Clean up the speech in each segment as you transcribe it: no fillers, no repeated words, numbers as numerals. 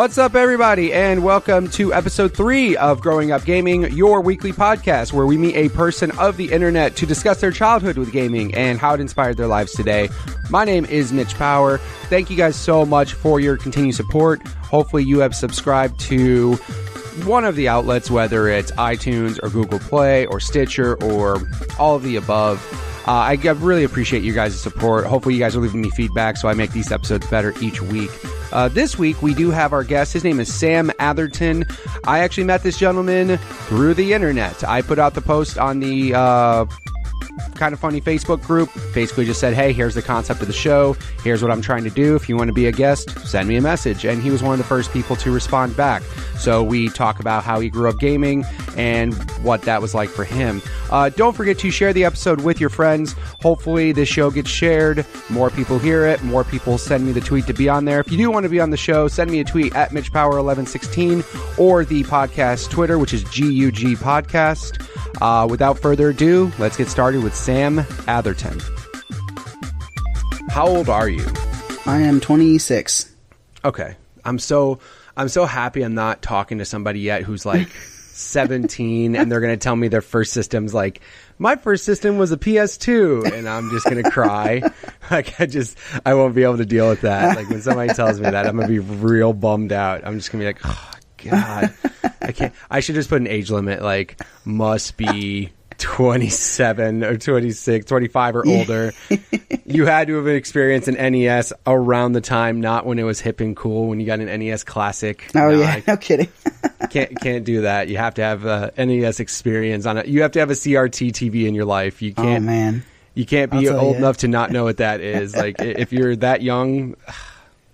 What's up, everybody, and welcome to episode 3 of Growing Up Gaming, your weekly podcast where we meet a person of the internet to discuss their childhood with gaming and how it inspired their lives today. My name is Mitch Power. Thank you guys so much for your continued support. Hopefully you have subscribed to one of the outlets, whether it's iTunes or Google Play or Stitcher or all of the above. I really appreciate you guys' support. Hopefully you guys are leaving me feedback so I make these episodes better each week. This week, we do have our guest. His name is Sam Atherton. I actually met this gentleman through the internet. I put out the post on the Kind of Funny Facebook group. Basically just said, hey, here's the concept of the show. Here's what I'm trying to do. If you want to be a guest, send me a message. And he was one of the first people to respond back. So we talk about how he grew up gaming and what that was like for him. Don't forget to share the episode with your friends. Hopefully this show gets shared. More people hear it. More people send me the tweet to be on there. If you do want to be on the show, send me a tweet at MitchPower1116 or the podcast Twitter, which is GUG Podcast. Without further ado, let's get started with Sam Atherton. How old are you? I am 26. Okay. I'm so happy I'm not talking to somebody yet who's like 17 and they're going to tell me their first system's like, my first system was a PS2, and I'm just going to cry. Like, I won't be able to deal with that. Like, when somebody tells me that, I'm going to be real bummed out. I'm just going to be like, oh, God. I can't. I should just put an age limit, like, must be 27 or 26, 25 or older. You had to have experienced an NES around the time, not when it was hip and cool, when you got an NES Classic. Oh, yeah. No kidding. Can't do that. You have to have NES experience on it. You have to have a CRT TV in your life. You can't. Oh, man. You can't be old enough to not know what that is. Like, if you're that young,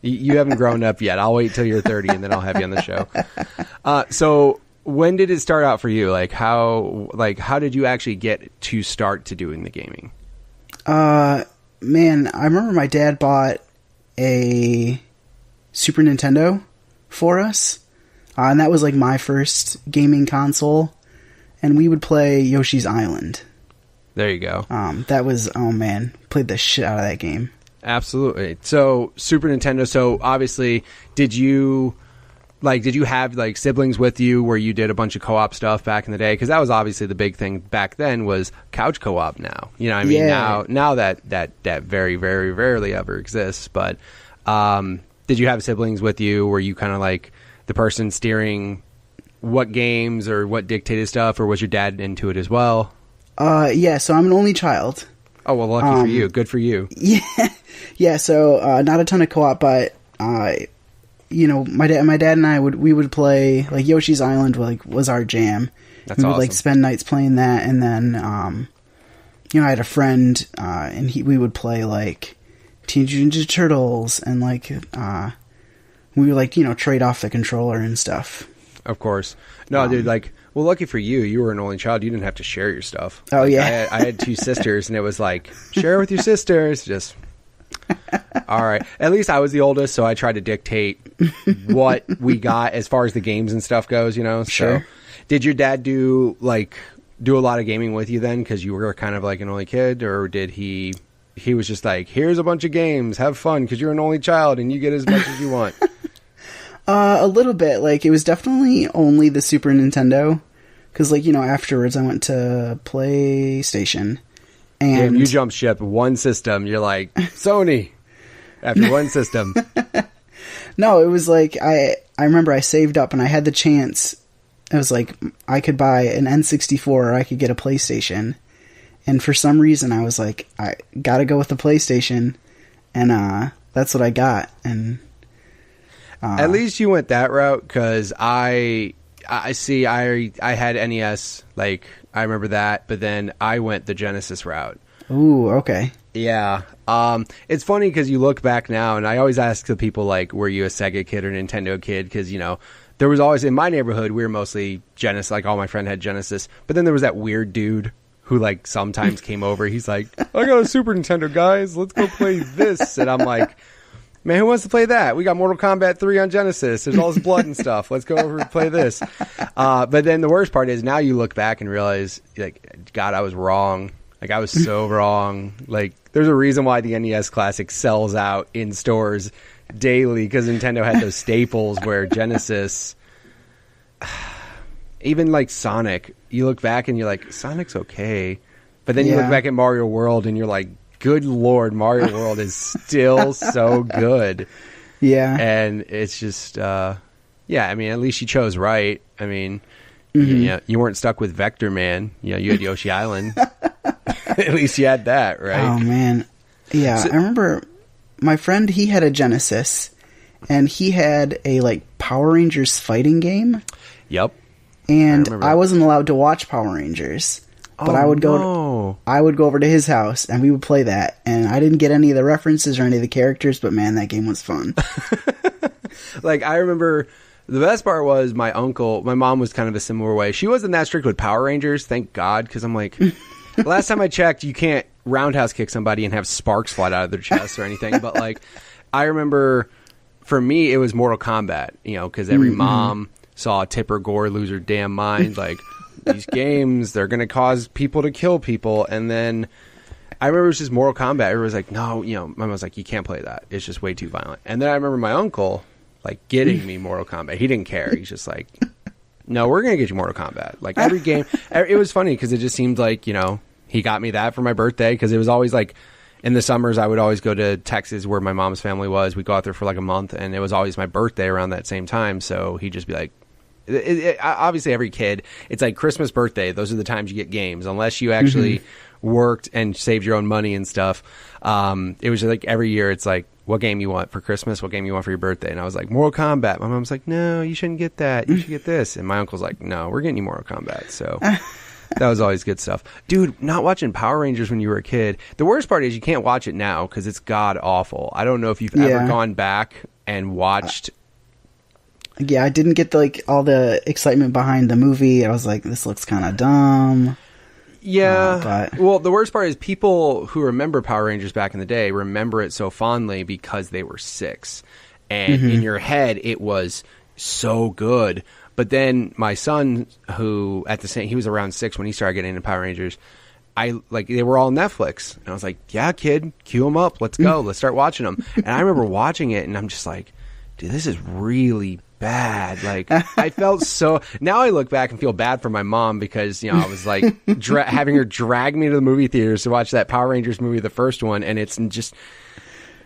you haven't grown up yet. I'll wait till you're 30 and then I'll have you on the show. So when did it start out for you? How did you actually get to start to doing the gaming? Man, I remember my dad bought a Super Nintendo for us. And that was like my first gaming console. And we would play Yoshi's Island. There you go. That was, oh man, played the shit out of that game. Absolutely. So Super Nintendo. So obviously, did you have like siblings with you where you did a bunch of co-op stuff back in the day? Because that was obviously the big thing back then was couch co-op. Now, you know what I mean? Yeah. Now that very, very rarely ever exists. But did you have siblings with you? Were you kind of like the person steering what games or what dictated stuff, or was your dad into it as well? Yeah. So I'm an only child. Oh, well, lucky for you. Good for you. Yeah. Yeah. So not a ton of co-op, but you know, my dad and I would play like Yoshi's Island. Was our jam. That's we would awesome. like spend nights playing that, and then you know, I had a friend, and we would play like Teenage Mutant Ninja Turtles, and like we would like, you know, trade off the controller and stuff. Of course. No, dude. Like, well, lucky for you, you were an only child. You didn't have to share your stuff. Oh, like, yeah. I had 2 sisters, and it was like, share with your sisters. Just, all right. At least I was the oldest, so I tried to dictate what we got as far as the games and stuff goes, you know? Sure. So, did your dad do a lot of gaming with you then, because you were kind of like an only kid, or did he was just like, here's a bunch of games, have fun, because you're an only child, and you get as much as you want? A little bit. Like, it was definitely only the Super Nintendo. Because, like, you know, afterwards I went to PlayStation. And you jumped ship one system. You're like, Sony. After one system. No, it was like, I remember I saved up and I had the chance. It was like, I could buy an N64 or I could get a PlayStation. And for some reason I was like, I gotta go with the PlayStation. And that's what I got. And at least you went that route, because I had NES, like, I remember that, but then I went the Genesis route. Ooh, okay. Yeah. It's funny because you look back now, and I always ask the people, like, were you a Sega kid or Nintendo kid? Because, you know, there was always, in my neighborhood, we were mostly Genesis, like, all my friends had Genesis, but then there was that weird dude who, like, sometimes came over. He's like, I got a Super Nintendo, guys. Let's go play this. And I'm like, man, who wants to play that? We got Mortal Kombat 3 on Genesis. There's all this blood and stuff. Let's go over and play this. But then the worst part is now you look back and realize, like, God, I was wrong. Like, I was so wrong. Like, there's a reason why the NES Classic sells out in stores daily because Nintendo had those staples where Genesis, even like Sonic, you look back and you're like, Sonic's okay. But then you look back at Mario World and you're like, good Lord, Mario World is still so good. Yeah. And it's just, I mean, at least you chose right. I mean, you weren't stuck with Vector Man. You know, you had Yoshi Island. At least you had that, right? Oh, man. Yeah, I remember my friend, he had a Genesis, and he had a, like, Power Rangers fighting game. Yep. And I wasn't allowed to watch Power Rangers. But I would go over to his house and we would play that, and I didn't get any of the references or any of the characters, but man, that game was fun. Like, I remember the best part was my mom was kind of a similar way. She wasn't that strict with Power Rangers, thank God, because I'm like, last time I checked, you can't roundhouse kick somebody and have sparks fly out of their chest or anything. But like, I remember for me, it was Mortal Kombat, you know, because every mom saw Tipper Gore lose her damn mind, like, these games, they're going to cause people to kill people. And then I remember it was just Mortal Kombat. Everyone was like, no, you know, Mom was like, you can't play that. It's just way too violent. And then I remember my uncle, like, getting me Mortal Kombat. He didn't care. He's just like, no, we're going to get you Mortal Kombat. Like, every game. It was funny because it just seemed like, you know, he got me that for my birthday because it was always like, in the summers, I would always go to Texas where my mom's family was. We'd go out there for like a month, and it was always my birthday around that same time. So he'd just be like, obviously every kid, it's like Christmas, birthday, those are the times you get games unless you actually worked and saved your own money and stuff. It was just like every year it's like, what game you want for Christmas, what game you want for your birthday. And I was like, Mortal Kombat. My mom's like, no, you shouldn't get that, you should get this. And my uncle's like, no, we're getting you Mortal Kombat. So that was always good stuff. Dude, not watching Power Rangers when you were a kid, the worst part is you can't watch it now because it's god awful. I don't know if you've ever gone back and watched. Yeah, I didn't get all the excitement behind the movie. I was like, this looks kind of dumb. Yeah. Well, the worst part is people who remember Power Rangers back in the day remember it so fondly because they were 6. And in your head, it was so good. But then my son, who he was around 6 when he started getting into Power Rangers, they were all Netflix. And I was like, yeah, kid, cue them up. Let's go. Let's start watching them. And I remember watching it and I'm just like, dude, this is really bad. Like, I felt so. Now I look back and feel bad for my mom because, you know, I was like having her drag me to the movie theaters to watch that Power Rangers movie, the first one. And it's just,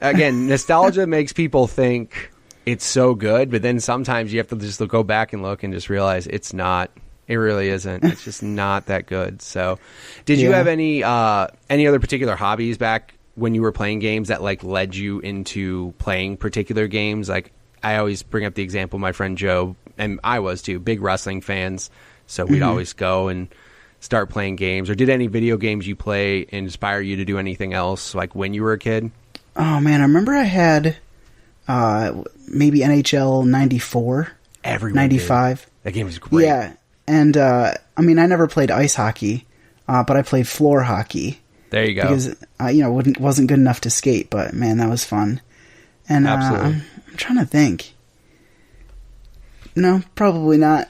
again, nostalgia makes people think it's so good. But then sometimes you have to just go back and look and just realize it's not. It really isn't. It's just not that good. So did you have any other particular hobbies back when you were playing games that like led you into playing particular games? Like, I always bring up the example, my friend Joe, and I was too, big wrestling fans. So we'd always go and start playing games. Or did any video games you play inspire you to do anything else, like when you were a kid? Oh, man, I remember I had maybe NHL 94. Everyone 95. Did. That game was great. Yeah. And, I mean, I never played ice hockey, but I played floor hockey. There you go. Because, wasn't good enough to skate, but, man, that was fun. And absolutely. I'm trying to think. No, probably not.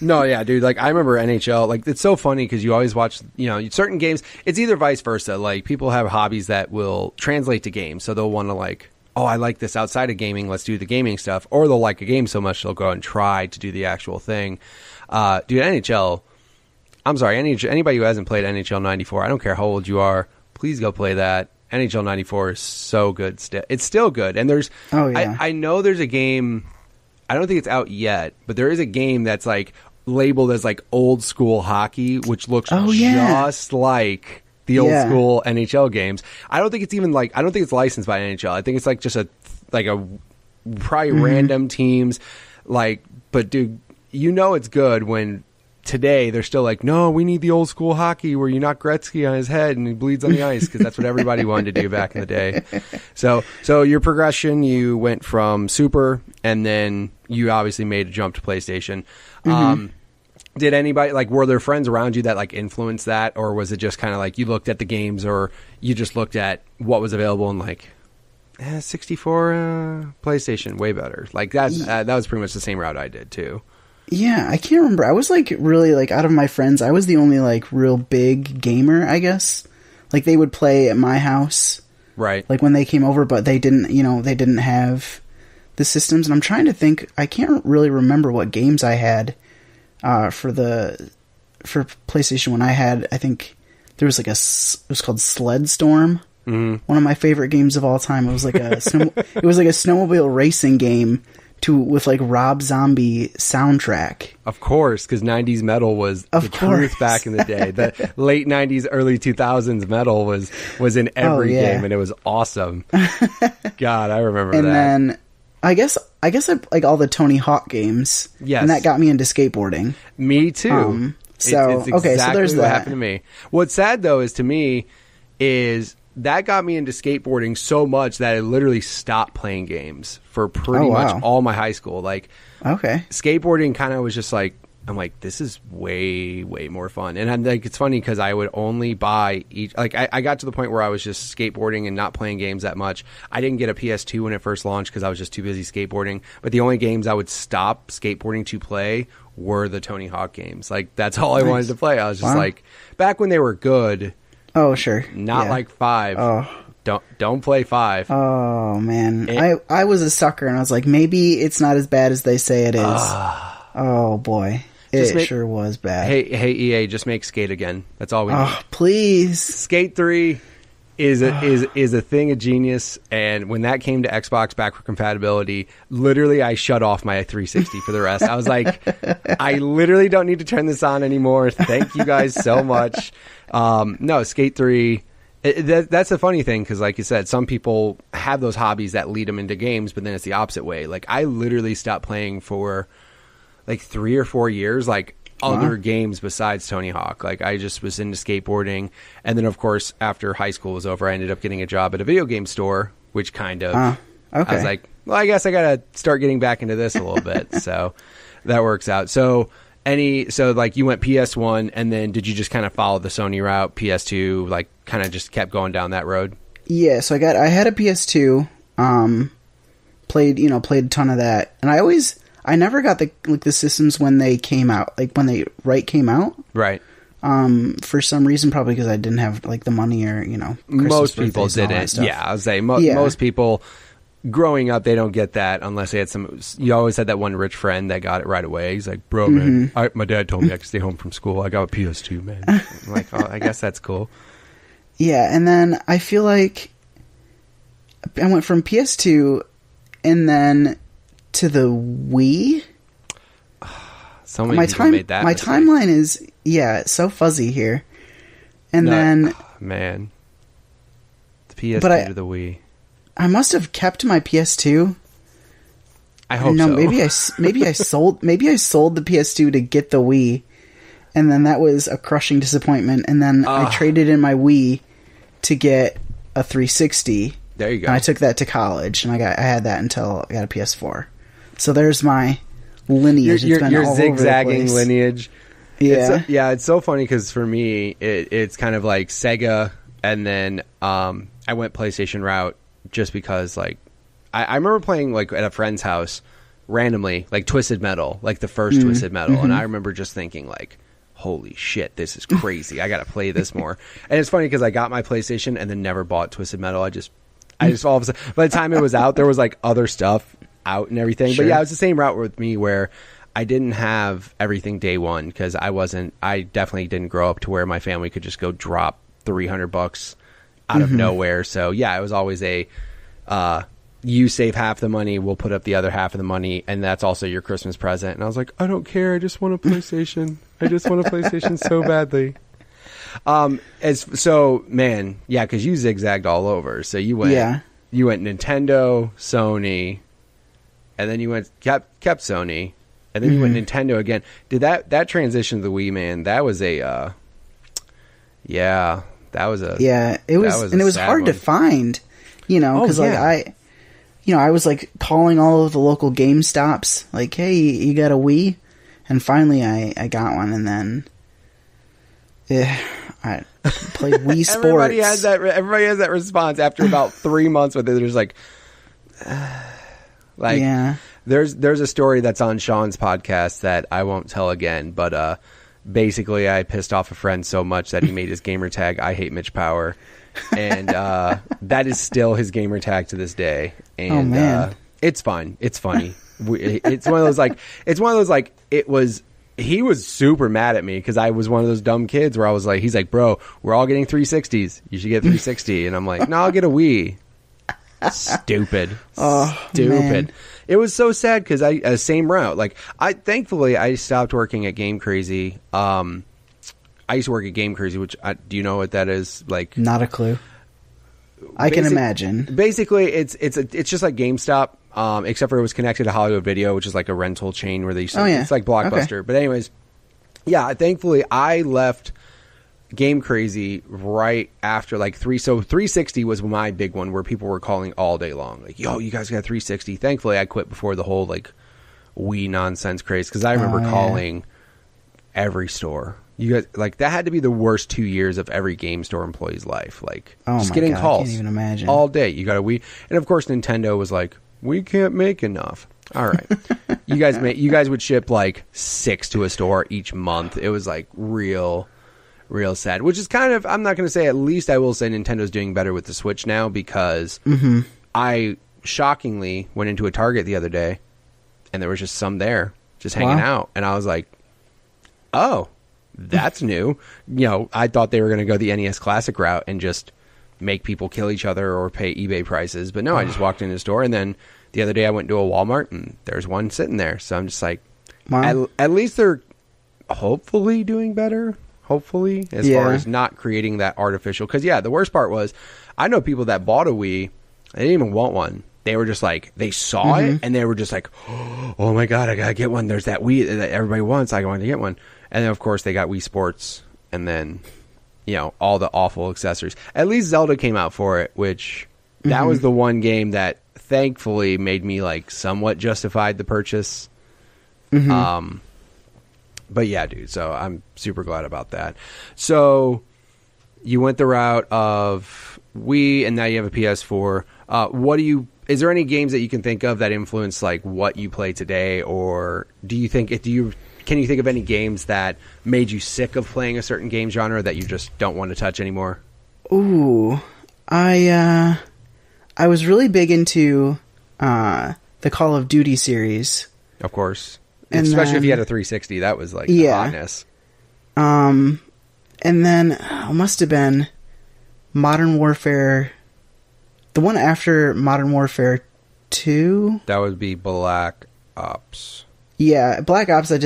No, yeah, dude. Like, I remember NHL. Like, it's so funny because you always watch, certain games. It's either vice versa. Like, people have hobbies that will translate to games. So they'll want to like, oh, I like this outside of gaming. Let's do the gaming stuff. Or they'll like a game so much they'll go and try to do the actual thing. Dude, NHL. I'm sorry, anybody who hasn't played NHL 94, I don't care how old you are, please go play that. NHL 94 is so good. It's still good. And there's, I know there's a game, I don't think it's out yet, but there is a game that's like labeled as like old school hockey, which looks just like the old school NHL games. I don't think it's licensed by NHL. I think it's like just probably random teams. Like, but dude, it's good when today they're still like, no, we need the old school hockey where you knock Gretzky on his head and he bleeds on the ice, because that's what everybody wanted to do back in the day. So your progression, you went from Super and then you obviously made a jump to PlayStation. Did anybody, like, were there friends around you that like influenced that, or was it just kind of like you looked at the games, or you just looked at what was available and like 64 PlayStation way better? Like that was pretty much the same route I did too. Yeah, I can't remember. I was like really like out of my friends, I was the only like real big gamer, I guess. Like they would play at my house Right. Like when they came over, but they didn't, they didn't have the systems. And I'm trying to think, I can't really remember what games I had for PlayStation when I had, I think there was like it was called Sled Storm. Mm-hmm. One of my favorite games of all time. It was like a it was like a snowmobile racing game with like Rob Zombie soundtrack. Of course, because 90s metal was the truth back in the day. The late 90s, early 2000s metal was in every game, and it was awesome. God, I remember that. And then I guess I like all the Tony Hawk games. Yes. And that got me into skateboarding. Me too. It's exactly so there's what that. happened to me. What's sad though is to me is that got me into skateboarding so much that I literally stopped playing games for pretty much all my high school. Like, skateboarding kind of was just like, I'm like, this is way, way more fun. And I'm like, it's funny because I would only buy each, like, I got to the point where I was just skateboarding and not playing games that much. I didn't get a PS2 when it first launched because I was just too busy skateboarding. But the only games I would stop skateboarding to play were the Tony Hawk games. Like, that's all I wanted to play. I was just like, back when they were good. Oh, sure. Not like 5. Oh. Don't play 5. Oh, man. I was a sucker, and I was like, maybe it's not as bad as they say it is. Oh, boy. It sure was bad. Hey, EA, just make Skate again. That's all we need. Please. Skate 3 is a thing of genius, and when that came to Xbox backward compatibility, literally I shut off my 360 for the rest. I was like, I literally don't need to turn this on anymore. Thank you guys so much. No, Skate 3, that's a funny thing because, like you said, some people have those hobbies that lead them into games, but then it's the opposite way. Like, I literally stopped playing for like 3 or 4 years, like other games besides Tony Hawk. Like, I just was into skateboarding, and then of course after high school was over, I ended up getting a job at a video game store, which kind of I was like, well, I guess I gotta start getting back into this a little bit. So that works out. So like you went PS1, and then did you just kind of follow the Sony route, PS2, like kind of just kept going down that road? Yeah, so I had a PS2, played a ton of that, and I never got the systems when they came out, like when they came out. Right. For some reason, probably because I didn't have like the money or, Christmas, most people didn't. Yeah, I was saying most people growing up, they don't get that unless they had you always had that one rich friend that got it right away. He's like, bro, man, my dad told me I could stay home from school. I got a PS2, man. I'm like, oh, I guess that's cool. Yeah, and then I feel like I went from PS2 and then to the Wii. So many people made that my mistake. timeline is so fuzzy here. And then man, the PS2 to the Wii. I must have kept my PS2. I hope so. maybe I sold the PS2 to get the Wii, and then that was a crushing disappointment. And then I traded in my Wii to get a 360. There you go. And I took that to college, and I had that until I got a PS4. So there's my lineage. Your zigzagging lineage. Yeah, it's so funny because for me, it's kind of like Sega, and then I went PlayStation route just because, like, I remember playing like at a friend's house randomly, like Twisted Metal, like the first Twisted Metal, and I remember just thinking like, holy shit, this is crazy. I got to play this more. And it's funny because I got my PlayStation and then never bought Twisted Metal. I just all of a sudden, by the time it was out, there was like other stuff out and everything. Sure. But yeah, it was the same route with me where I didn't have everything day one because I definitely didn't grow up to where my family could just go drop $300 out of nowhere. So yeah, it was always you save half the money, we'll put up the other half of the money, and that's also your Christmas present. And I was like, I don't care, I just want a PlayStation. I just want a PlayStation so badly. Because you zigzagged all over. So you went Nintendo, Sony, and then you kept Sony, and then you went Nintendo again. Did that transition to the Wii, man? That was it was hard to find, because I was like calling all of the local GameStops, like, hey, you got a Wii? And finally I got one, and then I played Wii Sports. Everybody has that response after about 3 months with it. There's like, there's a story that's on Sean's podcast that I won't tell again, but basically I pissed off a friend so much that he made his gamer tag "I hate Mitch Power," and that is still his gamer tag to this day. And oh man, it's fine. It's funny. It's one of those like he was super mad at me because I was one of those dumb kids where I was like, he's like, bro, we're all getting 360s. You should get 360. And I'm like, no, I'll get a Wii. Stupid. Oh, stupid. Man. It was so sad because same route. Like thankfully I stopped working at Game Crazy. I used to work at Game Crazy, which do you know what that is? Like, not a clue. I can imagine. Basically, it's just like GameStop, except for it was connected to Hollywood Video, which is like a rental chain where they used to, it's like Blockbuster. Okay. But anyways, yeah, thankfully I left Game Crazy right after like 360 was my big one where people were calling all day long. Like, yo, you guys got 360. Thankfully, I quit before the whole like Wii nonsense craze because I remember calling every store. You guys, like, that had to be the worst 2 years of every game store employee's life. Like, just getting calls. I can't even imagine. All day. You got a Wii. And of course, Nintendo was like, we can't make enough. All right. you guys would ship like 6 to a store each month. It was like real sad, which is kind of, I'm not going to say, at least I will say Nintendo's doing better with the Switch now because I shockingly went into a Target the other day and there was just some there just hanging out. And I was like, oh, that's new. You know, I thought they were going to go the NES Classic route and just make people kill each other or pay eBay prices. But no, I just walked into the store, and then the other day I went to a Walmart, and there's one sitting there. So I'm just like, at least they're hopefully doing better. Hopefully, as far as not creating that artificial. Because, the worst part was, I know people that bought a Wii, they didn't even want one. They were just like, they saw it, and they were just like, oh my God, I got to get one. There's that Wii that everybody wants. I want to get one. And then, of course, they got Wii Sports, and then, all the awful accessories. At least Zelda came out for it, which that was the one game that thankfully made me, like, somewhat justified the purchase. But yeah, dude, so I'm super glad about that. So you went the route of Wii, and now you have a PS4. Is there any games that you can think of that influence, like, what you play today, or can you think of any games that made you sick of playing a certain game genre that you just don't want to touch anymore? Ooh, I was really big into the Call of Duty series. Of course. And especially if you had a 360, that was like the hotness. And then it must have been Modern Warfare, the one after Modern Warfare 2. That would be Black Ops. Yeah, Black Ops, I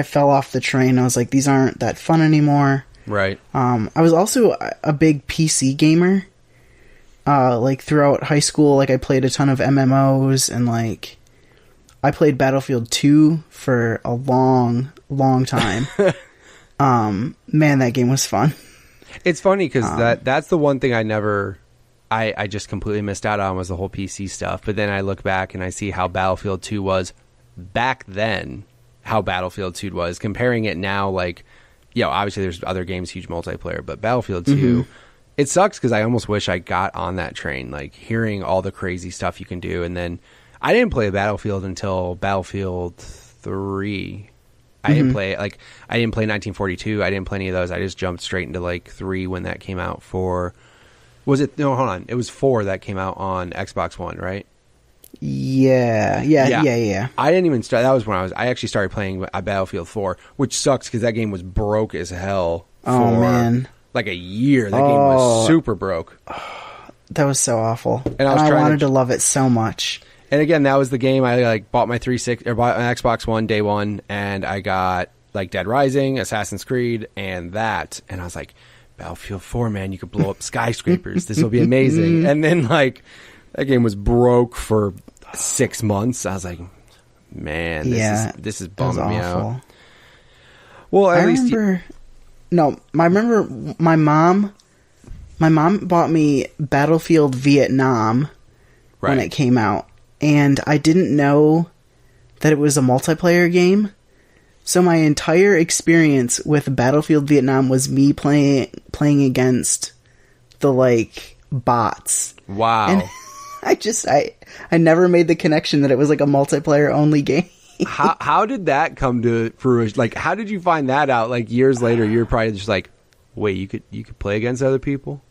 fell off the train. I was like, these aren't that fun anymore. Right. I was also a big PC gamer. Like, throughout high school, like, I played a ton of MMOs, and, like, I played Battlefield 2 for a long, long time. Man, that game was fun. It's funny, because that's the one thing I just completely missed out on was the whole PC stuff. But then I look back and I see how Battlefield 2 was back then, how Battlefield 2 was, comparing it now, like, obviously there's other games, huge multiplayer, but Battlefield 2, it sucks because I almost wish I got on that train, like, hearing all the crazy stuff you can do. And then I didn't play Battlefield until Battlefield 3. I didn't play 1942. I didn't play any of those. I just jumped straight into, like, 3 when that came out for... It was 4 that came out on Xbox One, right? Yeah. I didn't even start. That was when I actually started playing Battlefield 4, which sucks because that game was broke as hell for like a year. That game was super broke. That was so awful. And I wanted to love it so much. And again, that was the game I like bought my 360 or bought an Xbox One day one, and I got like Dead Rising, Assassin's Creed, and I was like, Battlefield 4, man, you could blow up skyscrapers. This will be amazing. And then, like, that game was broke for 6 months. I was like, man, this is bumming me out. Well, I remember my mom bought me Battlefield Vietnam when it came out, and I didn't know that it was a multiplayer game. So my entire experience with Battlefield Vietnam was me playing against the, like, bots. Wow. And I never made the connection that it was, like, a multiplayer only game. How did that come to fruition? Like, how did you find that out? Like years later, you're probably just like, wait, you could play against other people?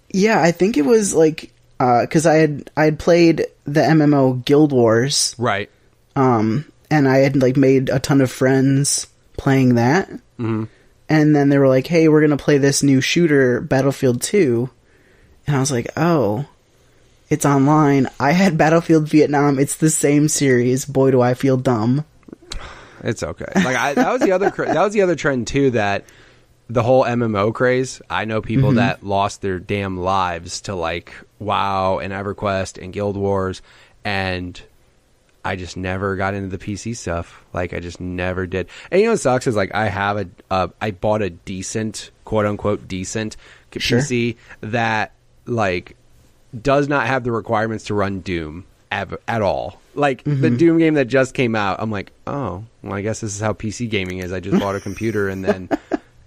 Yeah, I think it was like because I had played the MMO Guild Wars, right? And I had like made a ton of friends playing that, Mm-hmm. and then they were like, "Hey, we're gonna play this new shooter, Battlefield 2," and I was like, "Oh, it's online." I had Battlefield Vietnam. It's the same series. Boy, do I feel dumb. It's okay. Like that was the other that was the other trend too, that the whole MMO craze. I know people Mm-hmm. that lost their damn lives to like WoW and EverQuest and Guild Wars, and I just never got into the PC stuff. Like I just never did. And you know what sucks is like I bought a decent, quote unquote decent PC that like does not have the requirements to run Doom at all. Like the Doom game that just came out, I'm like, oh, well, I guess this is how PC gaming is. I just bought a computer and then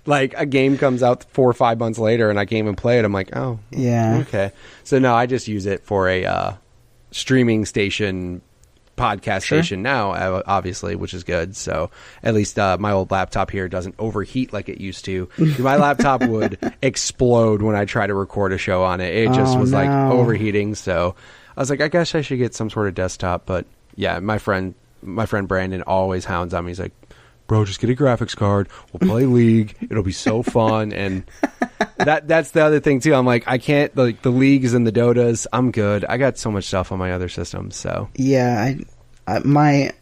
like a game comes out 4 or 5 months later and I can't even play it. I'm like, oh, Yeah. okay. So no, I just use it for a streaming station, podcast station now, obviously, which is good. So at least my old laptop here doesn't overheat like it used to. My laptop would explode when I try to record a show on it. It just was like overheating. So I was like, I guess I should get some sort of desktop. But yeah, my friend Brandon always hounds on me. He's like, bro, just get a graphics card. We'll play League. It'll be so fun. And that's the other thing too. I'm like, I can't, like the Leagues and the Dotas. I'm good. I got so much stuff on my other systems. So Yeah, my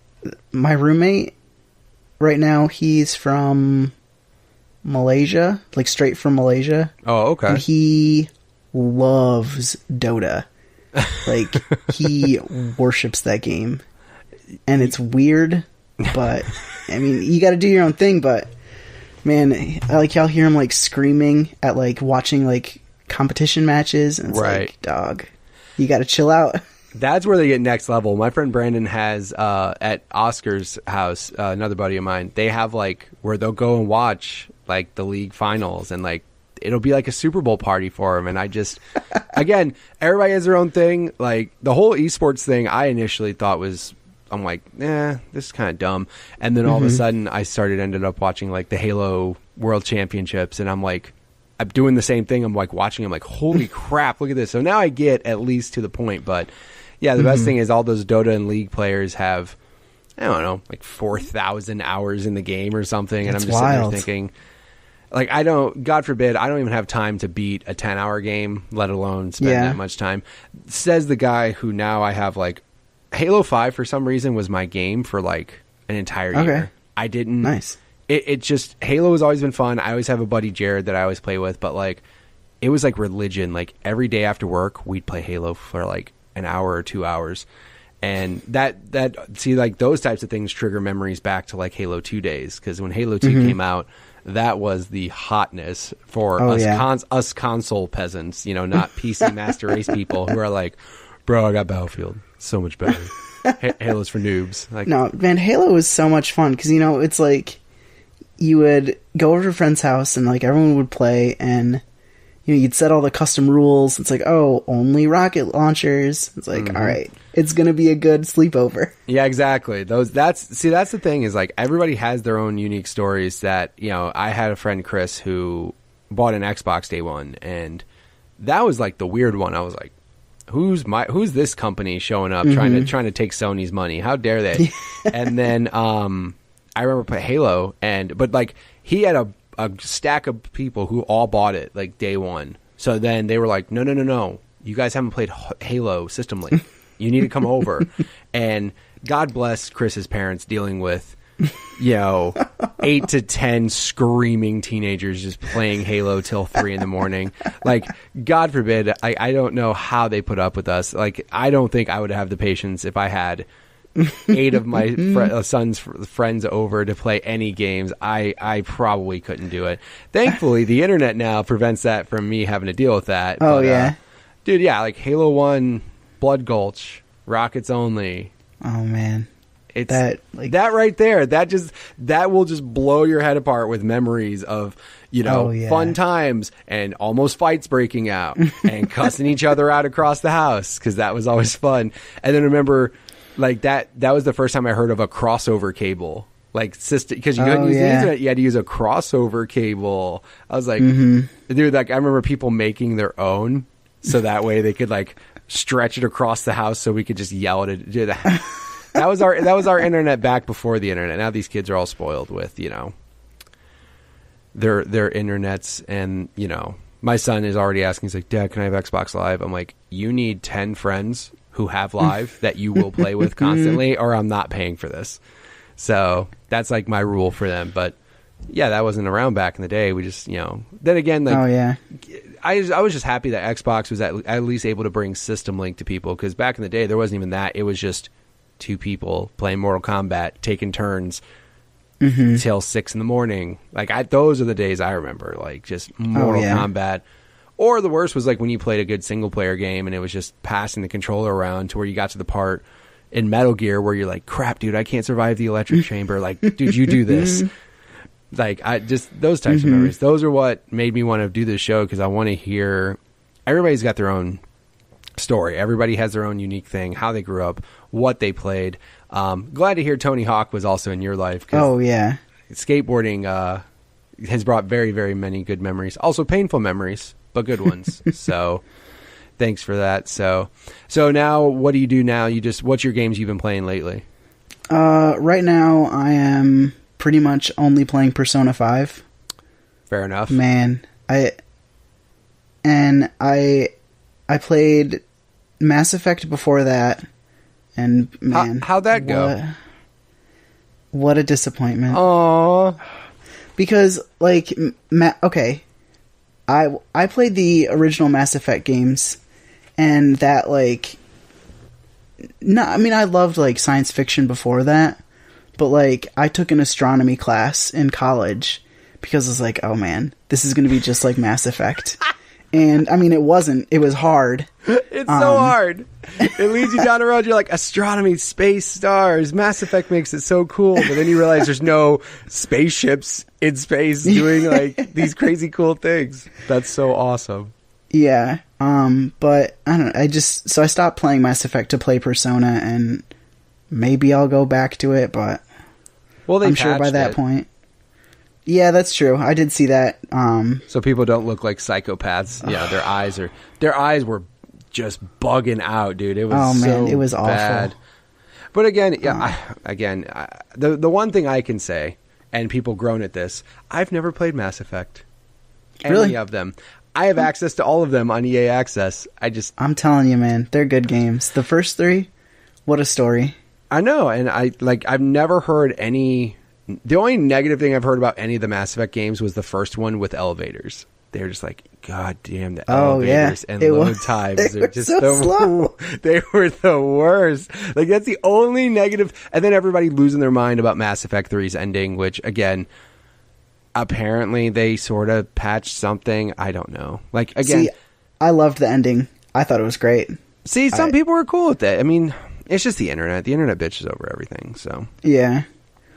roommate right now, he's from Malaysia, like straight from Malaysia. Oh, okay. And he loves Dota. Like he worships that game. And it's weird, but I mean, you got to do your own thing, but man, I'll hear him like screaming at like watching like competition matches, and it's like, dog, you got to chill out. That's where they get next level. My friend Brandon has at Oscar's house, another buddy of mine, they have like where they'll go and watch like the League finals, and like it'll be like a Super Bowl party for him. And I just, again, everybody has their own thing. Like the whole esports thing, I initially thought was, I'm like, this is kind of dumb. And then all of a sudden I ended up watching like the Halo World Championships, and I'm like, I'm doing the same thing. I'm like watching, I'm like, holy crap, look at this. So now I get at least to the point. But yeah, the best thing is all those Dota and League players have, I don't know, like 4,000 hours in the game or something. And That's I'm just wild. sitting there thinking, like, God forbid, I don't even have time to beat a 10-hour game, let alone spend that much time. Says the guy who now I have like, Halo 5 for some reason was my game for like an entire year. I didn't. Nice. It just, Halo has always been fun. I always have a buddy, Jared, that I always play with, but like, it was like religion. Like every day after work, we'd play Halo for like an hour or 2 hours. And see, like those types of things trigger memories back to like Halo 2 days. Because when Halo 2 came out, that was the hotness for us console peasants, you know, not PC Master Race people who are like, bro, I got Battlefield. So much better. Halo's for noobs. Like, no, man, Halo was so much fun because, you know, it's like you would go over to a friend's house and like everyone would play, and you know, you'd set all the custom rules. It's like, oh, only rocket launchers. It's like, all right, it's gonna be a good sleepover. Yeah, exactly. That's the thing is like everybody has their own unique stories. That, you know, I had a friend, Chris, who bought an Xbox day one, and that was like the weird one. I was like, who's this company showing up trying to take Sony's money? How dare they? And then I remember playing Halo, but like he had a stack of people who all bought it like day one. So then they were like, no, you guys haven't played Halo System Link. You need to come over. And God bless Chris's parents dealing with, you know, 8 to 10 screaming teenagers just playing Halo till 3 in. Like, God forbid, I don't know how they put up with us. Like, I don't think I would have the patience if I had 8 of my son's friends over to play any games. I probably couldn't do it. Thankfully, the internet now prevents that from me having to deal with that. Oh, yeah. Dude, yeah, like Halo 1, Blood Gulch, Rockets Only. Oh, man. It's that right there. That will just blow your head apart with memories of, you know, fun times and almost fights breaking out and cussing each other out across the house, because that was always fun. And then remember Like that was the first time I heard of a crossover cable. Like system, because you couldn't use the internet, you had to use a crossover cable. I was like, dude, like I remember people making their own so that way they could like stretch it across the house so we could just yell at it. Dude, that was our internet back before the internet. Now these kids are all spoiled with, you know, their internets, and you know, my son is already asking, he's like, Dad, can I have Xbox Live? I'm like, you need 10 friends who have Live that you will play with constantly, or I'm not paying for this. So that's like my rule for them. But yeah, that wasn't around back in the day. We just, you know, then again, like, I was just happy that Xbox was at least able to bring System Link to people, because back in the day there wasn't even that. It was just 2 people playing Mortal Kombat, taking turns till 6 a.m. Like those are the days I remember, like just Mortal Kombat. Or the worst was like when you played a good single player game and it was just passing the controller around to where you got to the part in Metal Gear where you're like, crap, dude, I can't survive the electric chamber. Like, dude, you do this. Like, I just, those types of memories. Those are what made me want to do this show, because I want to hear, everybody's got their own story. Everybody has their own unique thing, how they grew up, what they played. Glad to hear Tony Hawk was also in your life. Skateboarding has brought very, very many good memories. Also painful memories, but good ones. So thanks for that. So now what do you do now? What's your games you've been playing lately? Right now I am pretty much only playing Persona 5. Fair enough. Man, I played Mass Effect before that, and man, how'd that go? What a disappointment. Aww. Because like okay, I played the original Mass Effect games, and that like, no, I mean I loved like science fiction before that, but like I took an astronomy class in college because I was like, oh man, this is going to be just like Mass Effect. And I mean, it wasn't. It was hard. It's so hard. It leads you down the road. You're like, astronomy, space, stars. Mass Effect makes it so cool. But then you realize there's no spaceships in space doing like these crazy cool things. That's so awesome. Yeah. But I don't know. So I stopped playing Mass Effect to play Persona, and maybe I'll go back to it, but I'm sure by that point. Yeah, that's true. I did see that. So people don't look like psychopaths. Yeah, their eyes were just bugging out, dude. It was it was bad. Awful. But again, the one thing I can say, and people groan at this, I've never played Mass Effect. Any of them. I have access to all of them on EA Access. I'm telling you, man, they're good games. The first 3, what a story. I know, and I've never heard any. The only negative thing I've heard about any of the Mass Effect games was the first one with elevators. They're just like, God damn, the elevators and load times. They're just slow. They were the worst. Like, that's the only negative. And then everybody losing their mind about Mass Effect 3's ending, which, again, apparently they sort of patched something. I don't know. Like, again. See, I loved the ending. I thought it was great. See, some people were cool with it. I mean, it's just the internet. The internet bitches over everything, so. Yeah.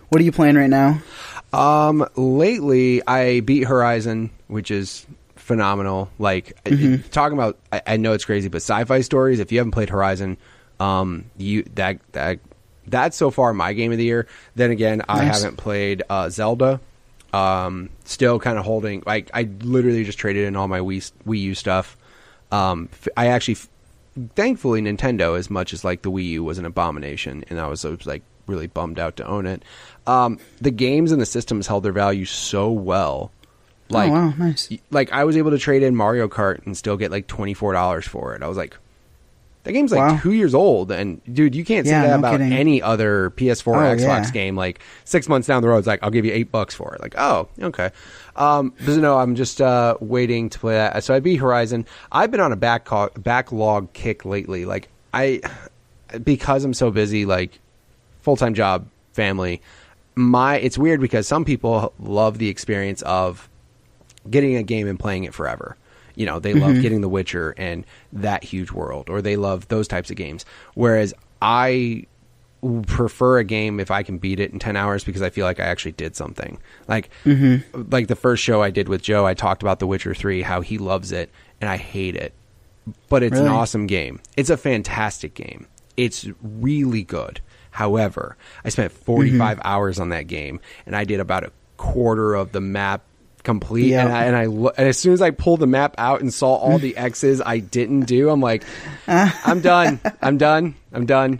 What are you playing right now? Lately, I beat Horizon, which is phenomenal. Like, talking about, I know it's crazy, but sci-fi stories, if you haven't played Horizon, that's so far my game of the year. Then again, I haven't played Zelda. Still kind of holding, like, I literally just traded in all my Wii U stuff. I actually, thankfully, Nintendo, as much as like the Wii U was an abomination, and I was like really bummed out to own it. The games and the systems held their value so well. Like, oh, wow, nice. Like, I was able to trade in Mario Kart and still get like $24 for it. I was like, that game's like 2 years old, and dude, you can't say that about any other PS4 or Xbox game. Like 6 months down the road, it's like, I'll give you $8 for it. Like, oh, okay. But no, I'm just waiting to play that. So I beat Horizon. I've been on a backlog kick lately. Like, because I'm so busy, like full-time job, family. It's weird because some people love the experience of getting a game and playing it forever. You know, they love getting The Witcher and that huge world, or they love those types of games. Whereas I prefer a game if I can beat it in 10 hours because I feel like I actually did something. Like, like the first show I did with Joe, I talked about The Witcher 3, how he loves it and I hate it. But it's an awesome game. It's a fantastic game. It's really good. However, I spent 45 hours on that game, and I did about a quarter of the map complete. Yep. And as soon as I pulled the map out and saw all the X's I didn't do, I'm like, I'm done. I'm done.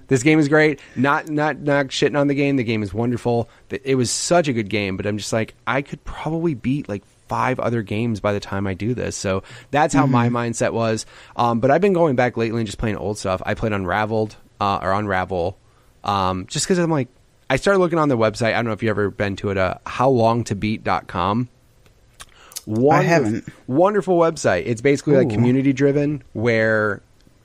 This game is great. Not shitting on the game. The game is wonderful. It was such a good game, but I'm just like, I could probably beat like 5 other games by the time I do this. So that's how my mindset was. But I've been going back lately and just playing old stuff. I played Unravel, just because I'm like, I started looking on the website. I don't know if you've ever been to it, howlongtobeat.com. I haven't. Wonderful website. It's basically like community driven, where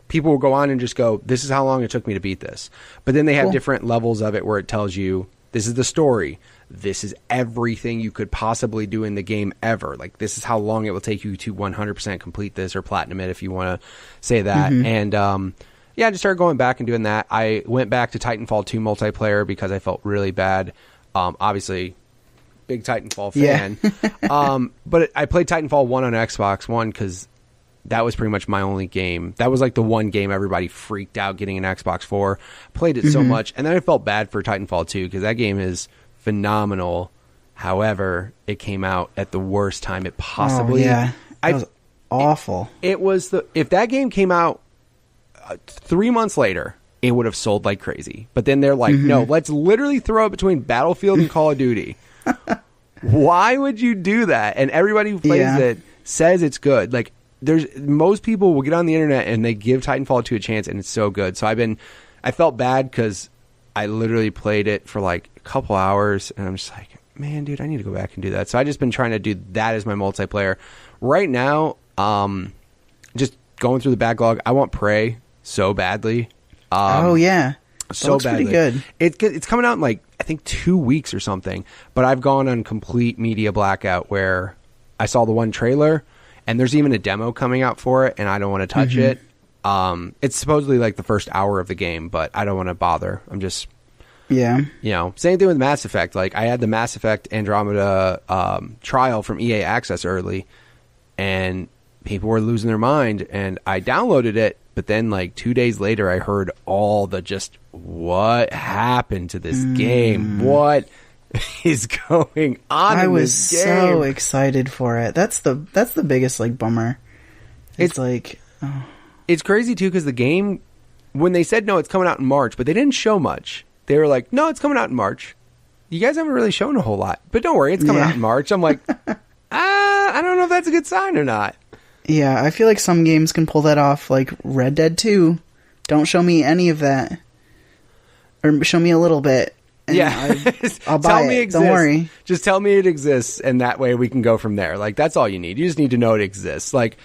people will go on and just go, this is how long it took me to beat this. But then they have different levels of it where it tells you, this is the story. This is everything you could possibly do in the game ever. Like, this is how long it will take you to 100% complete this, or platinum it, if you want to say that. And yeah, I just started going back and doing that. I went back to Titanfall 2 multiplayer because I felt really bad. Obviously, big Titanfall fan. Yeah. But I played Titanfall 1 on Xbox One because that was pretty much my only game. That was like the one game everybody freaked out getting an Xbox for. Played it so much. And then I felt bad for Titanfall 2 because that game is phenomenal. However, it came out at the worst time it possibly... That was awful. It was if that game came out 3 months later, it would have sold like crazy. But then they're like, no, let's literally throw it between Battlefield and Call of Duty. Why would you do that? And everybody who plays it says it's good. Like, most people will get on the internet and they give Titanfall 2 a chance, and it's so good. So I felt bad because I literally played it for like a couple hours, and I'm just like, man, dude, I need to go back and do that. So I just been trying to do that as my multiplayer right now. Just going through the backlog. I want Prey so badly. So looks badly. Pretty good. It's coming out in like, I think 2 weeks or something. But I've gone on complete media blackout where I saw the one trailer, and there's even a demo coming out for it, and I don't want to touch it. It's supposedly like the first hour of the game, but I don't want to bother. I'm just, same thing with Mass Effect. Like, I had the Mass Effect Andromeda trial from EA Access early, and people were losing their mind, and I downloaded it, but then like 2 days later I heard all the just, what happened to this game? What is going on I in was this game? so excited for it. That's the biggest like bummer. It's like, it's crazy too, because the game, when they said no, it's coming out in March, but they didn't show much. They were like, no, it's coming out in March. You guys haven't really shown a whole lot, but don't worry, it's coming out in March. I'm like, I don't know if that's a good sign or not. Yeah, I feel like some games can pull that off, like Red Dead 2. Don't show me any of that. Or show me a little bit. I'll buy tell me it. exists. Don't worry. Just tell me it exists, and that way we can go from there. Like, that's all you need. You just need to know it exists. Like,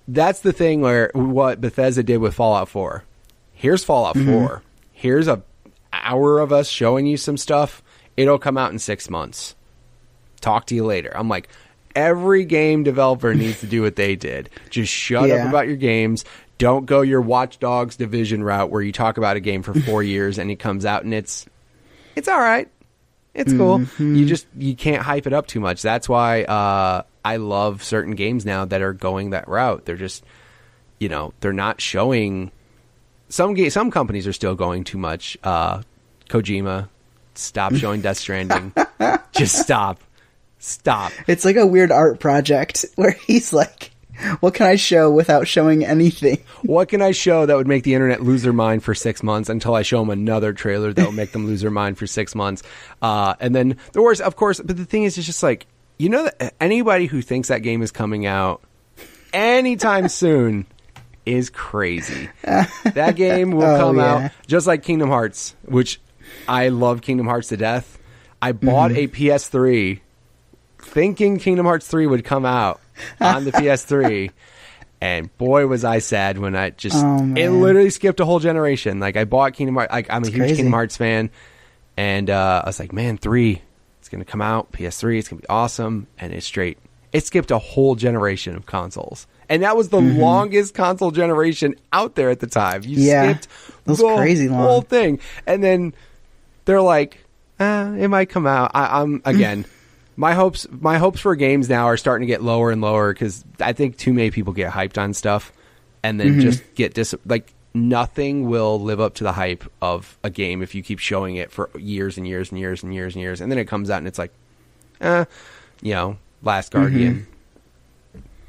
that's the thing where what Bethesda did with Fallout 4. Here's Fallout 4. Here's an hour of us showing you some stuff. It'll come out in 6 months. Talk to you later. I'm like, every game developer needs to do what they did. Just shut up about your games. Don't go your Watch Dogs Division route where you talk about a game for 4 years and it comes out and it's all right. It's cool. You can't hype it up too much. That's why I love certain games now that are going that route. They're just, they're not showing. Some companies are still going too much. Kojima, stop showing Death Stranding. Just stop. It's like a weird art project where he's like, what can I show without showing anything? What can I show that would make the internet lose their mind for 6 months until I show them another trailer that will make them lose their mind for 6 months? And then the worst, of course, but the thing is, it's just like, that anybody who thinks that game is coming out anytime soon is crazy. That game will come out just like Kingdom Hearts, which I love Kingdom Hearts to death. I bought a PS3 thinking Kingdom Hearts 3 would come out on the PS3, and boy was I sad when it literally skipped a whole generation. Like, I bought Kingdom Hearts, like, I'm a huge Kingdom Hearts fan, and I was like, man, 3, it's gonna come out, PS3, it's gonna be awesome, and it skipped a whole generation of consoles, and that was the longest console generation out there at the time. Skipped the whole thing, and then they're like, it might come out. I'm again. My hopes for games now are starting to get lower and lower because I think too many people get hyped on stuff and then just get nothing will live up to the hype of a game if you keep showing it for years and years and years and years and years, and then it comes out and it's like, Last Guardian,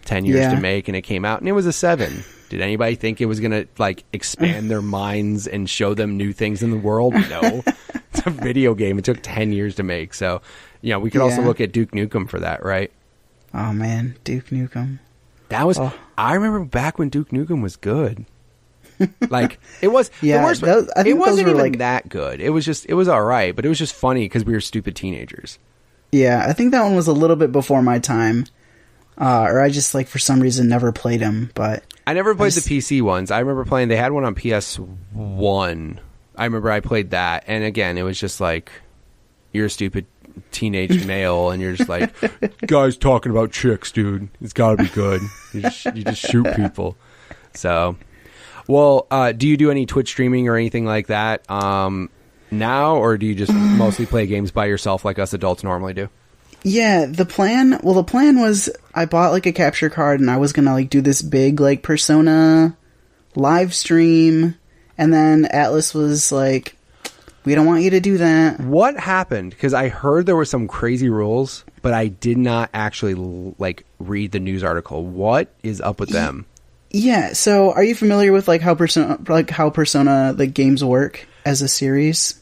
10 years to make, and it came out and it was a 7. Did anybody think it was gonna like expand their minds and show them new things in the world? No. It's a video game. It took 10 years to make. So, we could also look at Duke Nukem for that, right? Oh man, Duke Nukem. That was. I remember back when Duke Nukem was good. Like it was. Yeah, the worst, it wasn't even that good. It was all right, but it was just funny because we were stupid teenagers. Yeah, I think that one was a little bit before my time, or I just for some reason never played them. But I never played the PC ones. I remember playing. They had one on PS1. I remember I played that, and again, it was just like you're a stupid teenage male, and you're just like, guys talking about chicks, dude. It's got to be good. You just shoot people. So, well, do you do any Twitch streaming or anything like that now, or do you just mostly play games by yourself like us adults normally do? Yeah, the plan was I bought a capture card and I was gonna do this big Persona live stream, and then Atlas was like, we don't want you to do that. What happened? Because I heard there were some crazy rules, but I did not actually read the news article. What is up with them? Yeah, so are you familiar with how Persona the games work as a series?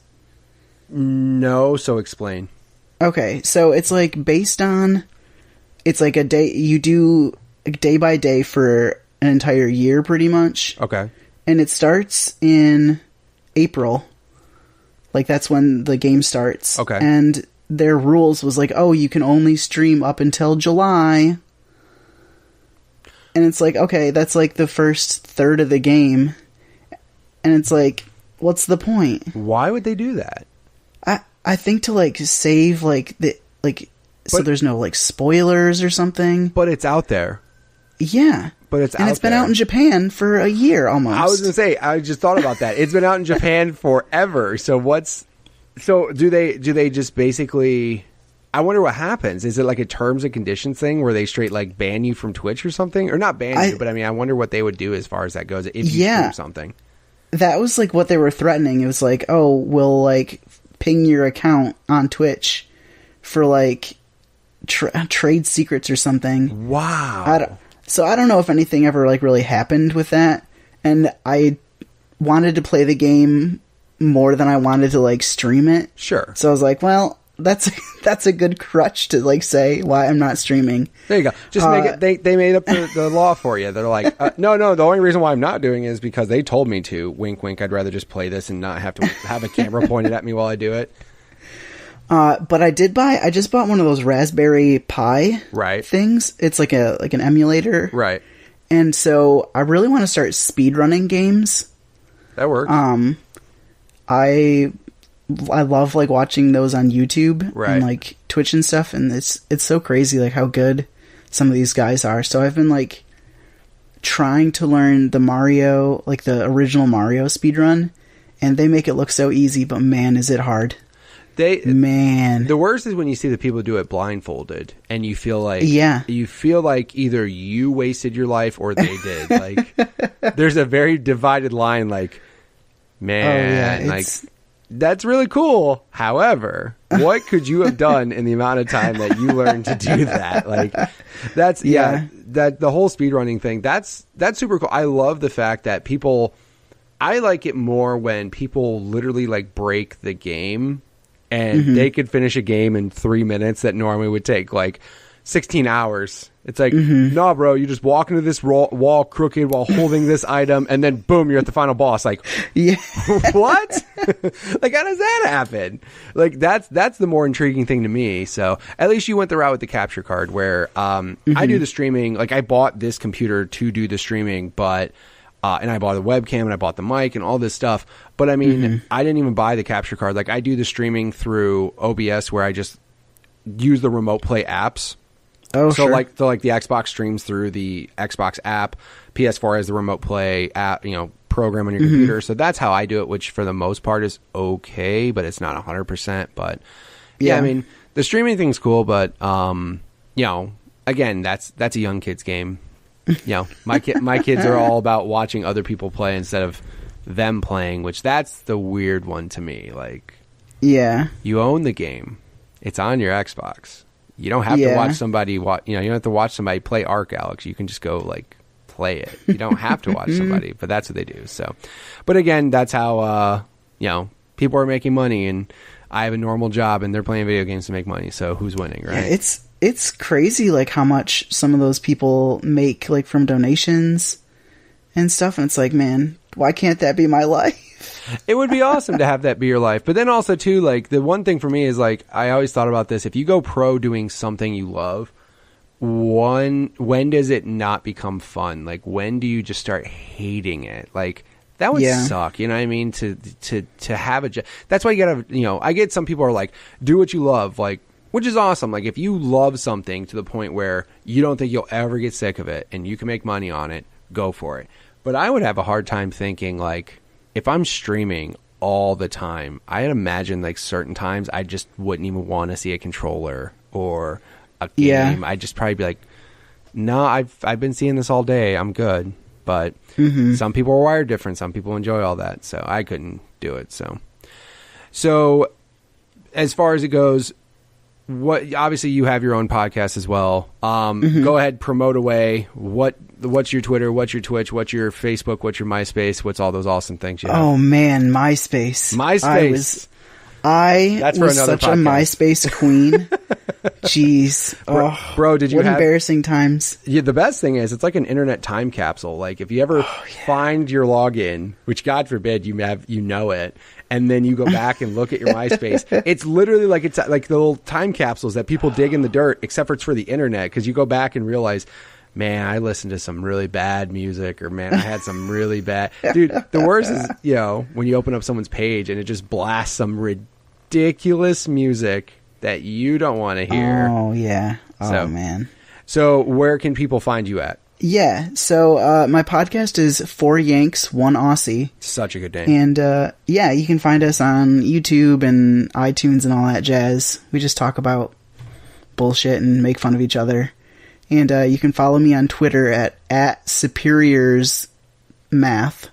No, so explain. Okay, so it's based on, it's a day, you do day by day for an entire year pretty much. Okay. And it starts in April. That's when the game starts. Okay. And their rules was you can only stream up until July. And it's okay, that's the first third of the game. And it's what's the point? Why would they do that? I think to save so there's no spoilers or something. But it's out there. Yeah. But it's been out in Japan for a year almost. I was going to say, I just thought about that. It's been out in Japan forever. So do they just basically, I wonder what happens. Is it a terms and conditions thing where they straight ban you from Twitch or something? Or not ban you, but I wonder what they would do as far as that goes if you stream something. That was what they were threatening. It was we'll ping your account on Twitch for trade secrets or something. Wow. So I don't know if anything ever really happened with that, and I wanted to play the game more than I wanted to stream it. Sure. So I was well, that's a good crutch to say why I'm not streaming. There you go. Just make it. They made up the law for you. They're no. The only reason why I'm not doing it is because they told me to. Wink, wink. I'd rather just play this and not have to have a camera pointed at me while I do it. But I just bought one of those Raspberry Pi things. It's an emulator. Right. And so I really want to start speedrunning games. That works. I love watching those on YouTube and Twitch and stuff, and it's so crazy how good some of these guys are. So I've been trying to learn the Mario, the original Mario speedrun, and they make it look so easy, but man, is it hard. The worst is when you see the people do it blindfolded, and you feel either you wasted your life or they did. There's a very divided line. That's really cool. However, what could you have done in the amount of time that you learned to do that? That the whole speedrunning thing. That's super cool. I love the fact that people. I like it more when people literally break the game. And they could finish a game in 3 minutes that normally would take 16 hours. It's nah, bro, you just walk into this wall crooked while holding this item, and then boom, you're at the final boss. Yeah. What? How does that happen? That's the more intriguing thing to me. So at least you went the route with the capture card where I do the streaming. I bought this computer to do the streaming, but and I bought a webcam and I bought the mic and all this stuff. But I mean, I didn't even buy the capture card. I do the streaming through OBS where I just use the remote play apps. Oh, so sure. The Xbox streams through the Xbox app. PS4 has the remote play app, program on your computer. So that's how I do it, which for the most part is okay, but it's not 100%. But yeah, I mean, the streaming thing's cool, but again, that's a young kid's game. my kids are all about watching other people play instead of them playing, which that's the weird one to me. Like, yeah, you own the game. It's on your Xbox. You don't have to watch somebody you don't have to watch somebody play Ark, Alex. You can just go like play it. You don't have to watch somebody, but that's what they do. So, but again, that's how people are making money, and I have a normal job and they're playing video games to make money. So who's winning, right? Yeah, it's crazy, like how much some of those people make, like from donations and stuff. And it's like, man, why can't that be my life? It would be awesome to have that be your life. But then also too, like the one thing for me is like, I always thought about this. If you go pro doing something you love, when does it not become fun? Like, when do you just start hating it? Like, that would suck, you know what I mean? To have a job. That's why you gotta, I get some people are like, do what you love, like, which is awesome. Like, if you love something to the point where you don't think you'll ever get sick of it and you can make money on it, go for it. But I would have a hard time thinking, like, if I'm streaming all the time, I'd imagine, like, certain times I just wouldn't even want to see a controller or a game. I'd just probably be like, no, I've been seeing this all day. I'm good. But some people are wired different. Some people enjoy all that. So I couldn't do it. So as far as it goes, obviously you have your own podcast as well. Go ahead, promote away. What's your Twitter? What's your Twitch? What's your Facebook? What's your MySpace? What's all those awesome things you have? Oh man, MySpace. I was such a MySpace queen. Jeez. Bro, did you what embarrassing times. Yeah, the best thing is it's like an internet time capsule. Like, if you ever find your login, which God forbid you know it, and then you go back and look at your MySpace, it's literally like the little time capsules that people dig in the dirt, except for it's for the internet, because you go back and realize, man, I listened to some really bad music, or man, I had some really bad... Dude, the worst is, when you open up someone's page and it just blasts some ridiculous music that you don't want to hear. Oh, yeah. Oh, man. So where can people find you at? Yeah, so my podcast is 4 Yanks, 1 Aussie. Such a good name. And you can find us on YouTube and iTunes and all that jazz. We just talk about bullshit and make fun of each other. And you can follow me on Twitter at Superiors Math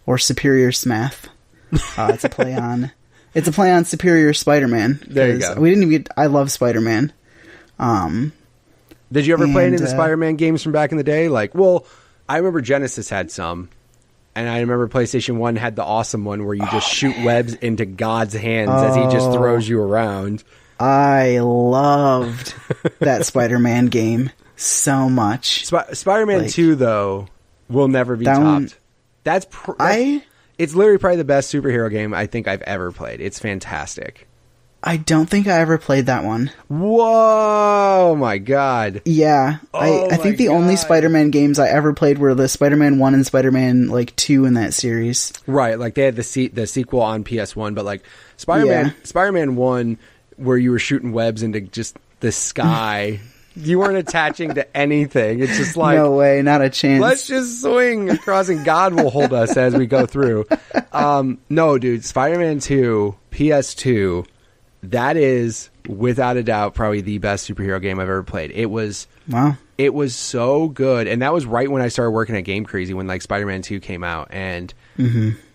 or Superior Smath. It's a play on Superior Spider-Man. There you go. I love Spider-Man. Did you ever play any of the Spider-Man games from back in the day? Like, well, I remember Genesis had some, and I remember PlayStation 1 had the awesome one where you just shoot webs into God's hands as he just throws you around. I loved that Spider-Man game so much. Spider-Man 2, though, will never be topped. It's literally probably the best superhero game I think I've ever played. It's fantastic. I don't think I ever played that one. Whoa, my God. Yeah. I think the only Spider-Man games I ever played were the Spider-Man 1 and Spider-Man 2 in that series. Right, like they had the sequel on PS1, but like Spider-Man 1, where you were shooting webs into just the sky. You weren't attaching to anything. It's just like, no way, not a chance. Let's just swing across and God will hold us as we go through. No, dude, Spider-Man 2, PS2, that is without a doubt probably the best superhero game I've ever played. It was so good, and that was right when I started working at Game Crazy, when like Spider-Man 2 came out, and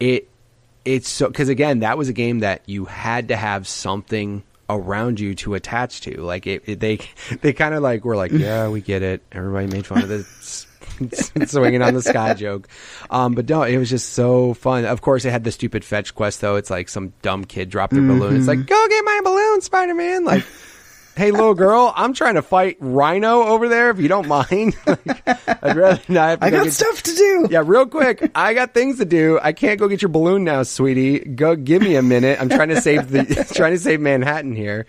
it's so, because again, that was a game that you had to have something around you to attach to. Like they kind of like were like, yeah, we get it. Everybody made fun of this swinging on the sky joke. But no, it was just so fun. Of course, it had the stupid fetch quest though. It's like some dumb kid dropped their balloon. It's like, go get my balloon, Spider-Man. Like, hey, little girl, I'm trying to fight Rhino over there, if you don't mind. Like, I'd rather not. I got stuff to do. Yeah, real quick. I got things to do. I can't go get your balloon now, sweetie. Go give me a minute. I'm trying to save Manhattan here.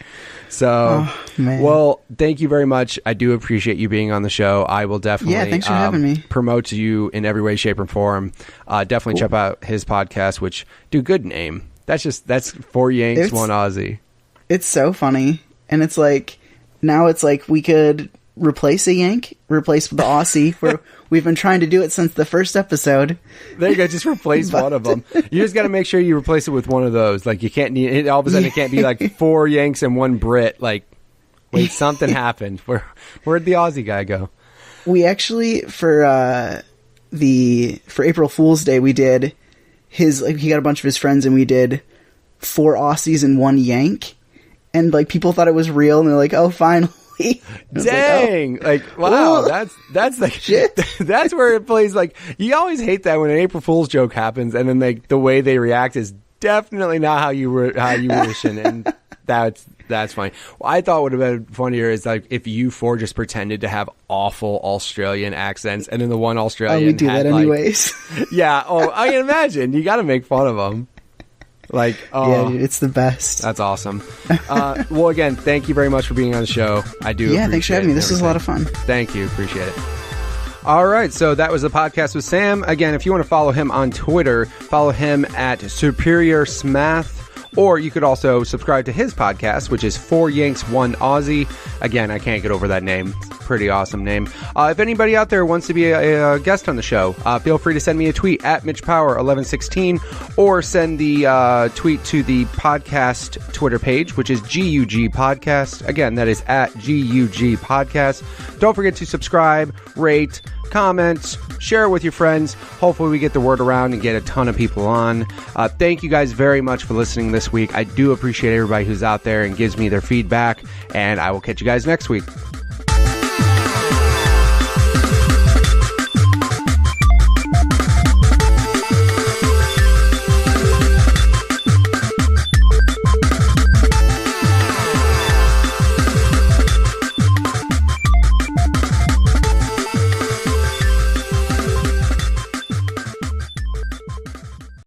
So, well, thank you very much. I do appreciate you being on the show. I will definitely thanks for having me. Promote you in every way, shape, or form. Definitely check out his podcast, which, dude, good name. That's 4 Yanks, 1 Aussie. It's so funny. And it's like, now it's like we could replace a Yank, replace the Aussie. We've been trying to do it since the first episode. There you go, just replace one of them. You just got to make sure you replace it with one of those. Like, you can't need, all of a sudden it can't be like 4 Yanks and 1 Brit. Like, wait, something happened. Where'd the Aussie guy go? We actually, for April Fool's Day, we did he got a bunch of his friends and we did 4 Aussies and 1 Yank. And like people thought it was real and they're like, oh, finally. Dang! Like, wow, that's like shit. That's where it plays. Like, you always hate that when an April Fool's joke happens, and then like the way they react is definitely not how you wish, and that's funny. What I thought would have been funnier is like if you 4 just pretended to have awful Australian accents, and then the one Australian we do that anyways. Yeah. Oh, I can imagine. You got to make fun of them. Like, yeah, dude, it's the best. That's awesome. Well, again, thank you very much for being on the show. I do. Yeah, thanks for having me. This was a lot of fun. Thank you. Appreciate it. All right, so that was the podcast with Sam. Again, if you want to follow him on Twitter, follow him at Superior Smath. Or you could also subscribe to his podcast, which is 4 Yanks, 1 Aussie. Again, I can't get over that name. It's a pretty awesome name. If anybody out there wants to be a guest on the show, feel free to send me a tweet at MitchPower1116 or send the tweet to the podcast Twitter page, which is GUG Podcast. Again, that is at GUG Podcast. Don't forget to subscribe, rate, comment, share it with your friends. Hopefully we get the word around and get a ton of people on. Thank you guys very much for listening this week. I do appreciate everybody who's out there and gives me their feedback, and I will catch you guys next week.